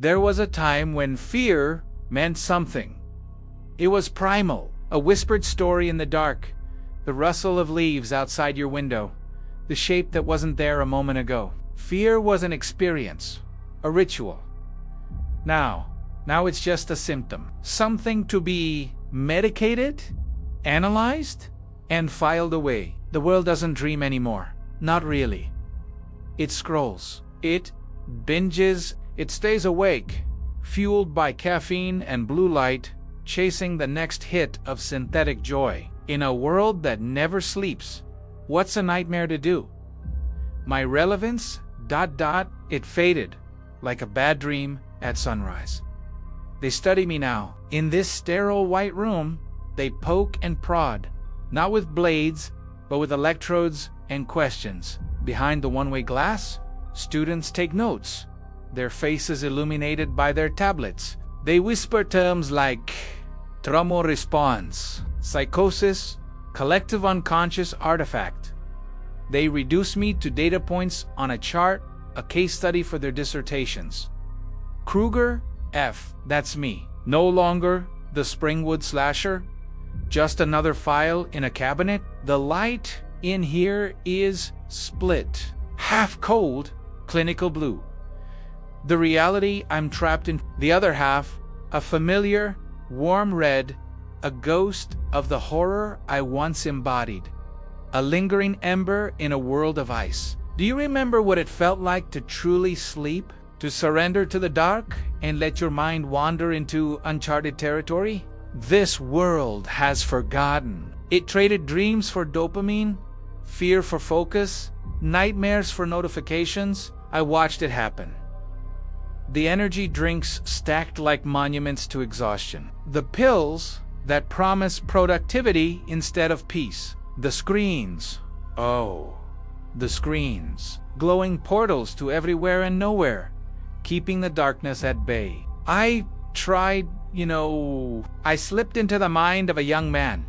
There was a time when fear meant something. It was primal, a whispered story in the dark, the rustle of leaves outside your window, the shape that wasn't there a moment ago. Fear was an experience, a ritual. Now it's just a symptom. Something to be medicated, analyzed, and filed away. The world doesn't dream anymore. Not really. It scrolls. It binges. It stays awake, fueled by caffeine and blue light, chasing the next hit of synthetic joy. In a world that never sleeps, what's a nightmare to do? My relevance, it faded, like a bad dream at sunrise. They study me now. In this sterile white room, they poke and prod, not with blades, but with electrodes and questions. Behind the one-way glass, students take notes, their faces illuminated by their tablets. They whisper terms like trauma response, psychosis, collective unconscious artifact. They reduce me to data points on a chart, a case study for their dissertations. Krueger, F, that's me. No longer the Springwood slasher, just another file in a cabinet. The light in here is split, half cold, clinical blue. The reality I'm trapped in, the other half, a familiar, warm red, a ghost of the horror I once embodied, a lingering ember in a world of ice. Do you remember what it felt like to truly sleep? To surrender to the dark and let your mind wander into uncharted territory? This world has forgotten. It traded dreams for dopamine, fear for focus, nightmares for notifications. I watched it happen. The energy drinks stacked like monuments to exhaustion. The pills that promise productivity instead of peace. The screens. Oh, the screens. Glowing portals to everywhere and nowhere, keeping the darkness at bay. I tried, I slipped into the mind of a young man.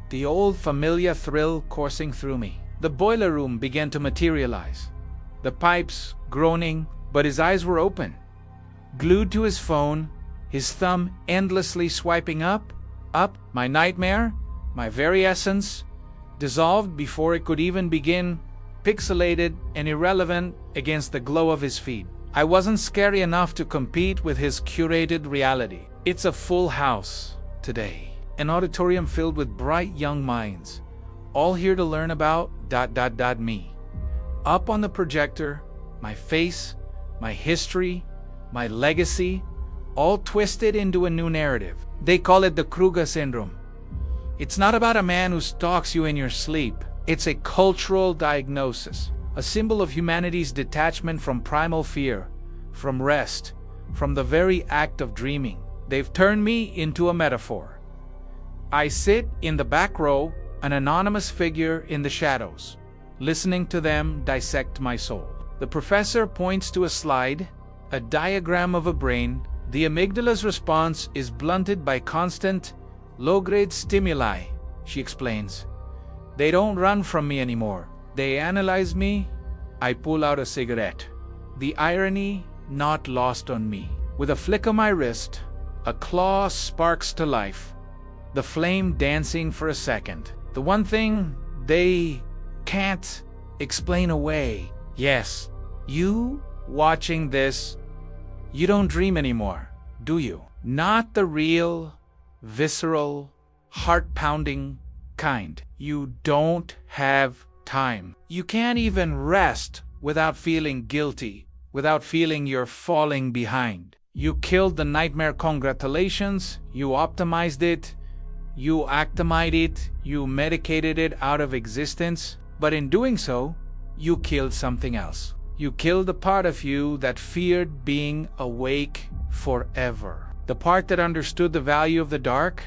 The old familiar thrill coursing through me. The boiler room began to materialize. The pipes groaning, but his eyes were open. Glued to his phone, his thumb endlessly swiping up, my nightmare, my very essence, dissolved before it could even begin, pixelated and irrelevant against the glow of his feed. I wasn't scary enough to compete with his curated reality. It's a full house today, an auditorium filled with bright young minds, all here to learn about me. Up on the projector, my face, my history, my legacy, all twisted into a new narrative. They call it the Krueger syndrome. It's not about a man who stalks you in your sleep. It's a cultural diagnosis, a symbol of humanity's detachment from primal fear, from rest, from the very act of dreaming. They've turned me into a metaphor. I sit in the back row, an anonymous figure in the shadows, listening to them dissect my soul. The professor points to a slide, a diagram of a brain. The amygdala's response is blunted by constant, low-grade stimuli, she explains. They don't run from me anymore. They analyze me. I pull out a cigarette. The irony not lost on me. With a flick of my wrist, a claw sparks to life, the flame dancing for a second. The one thing they can't explain away. Yes, you watching this, you don't dream anymore, do you? Not the real, visceral, heart-pounding kind. You don't have time. You can't even rest without feeling guilty, without feeling you're falling behind. You killed the nightmare. Congratulations. You optimized it. You actimated it. You medicated it out of existence. But in doing so, you killed something else. You killed the part of you that feared being awake forever. The part that understood the value of the dark,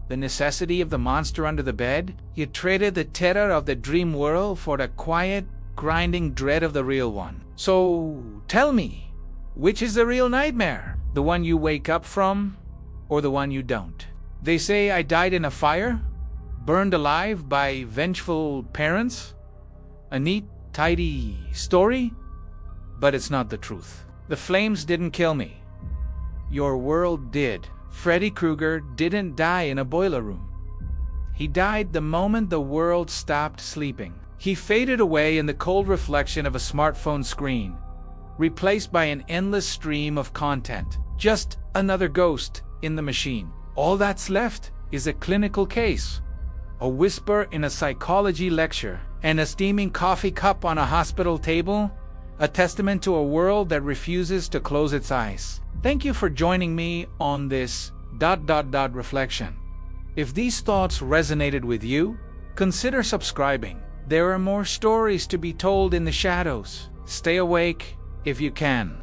the necessity of the monster under the bed. You traded the terror of the dream world for the quiet, grinding dread of the real one. So tell me, which is the real nightmare? The one you wake up from, or the one you don't? They say I died in a fire, burned alive by vengeful parents. A neat, tidy story, but it's not the truth. The flames didn't kill me. your world did. Freddy Krueger didn't die in a boiler room. He died the moment the world stopped sleeping. He faded away in the cold reflection of a smartphone screen, replaced by an endless stream of content. Just another ghost in the machine. All that's left is a clinical case, a whisper in a psychology lecture, and a steaming coffee cup on a hospital table, a testament to a world that refuses to close its eyes. Thank you for joining me on this reflection. If these thoughts resonated with you, consider subscribing. There are more stories to be told in the shadows. Stay awake if you can.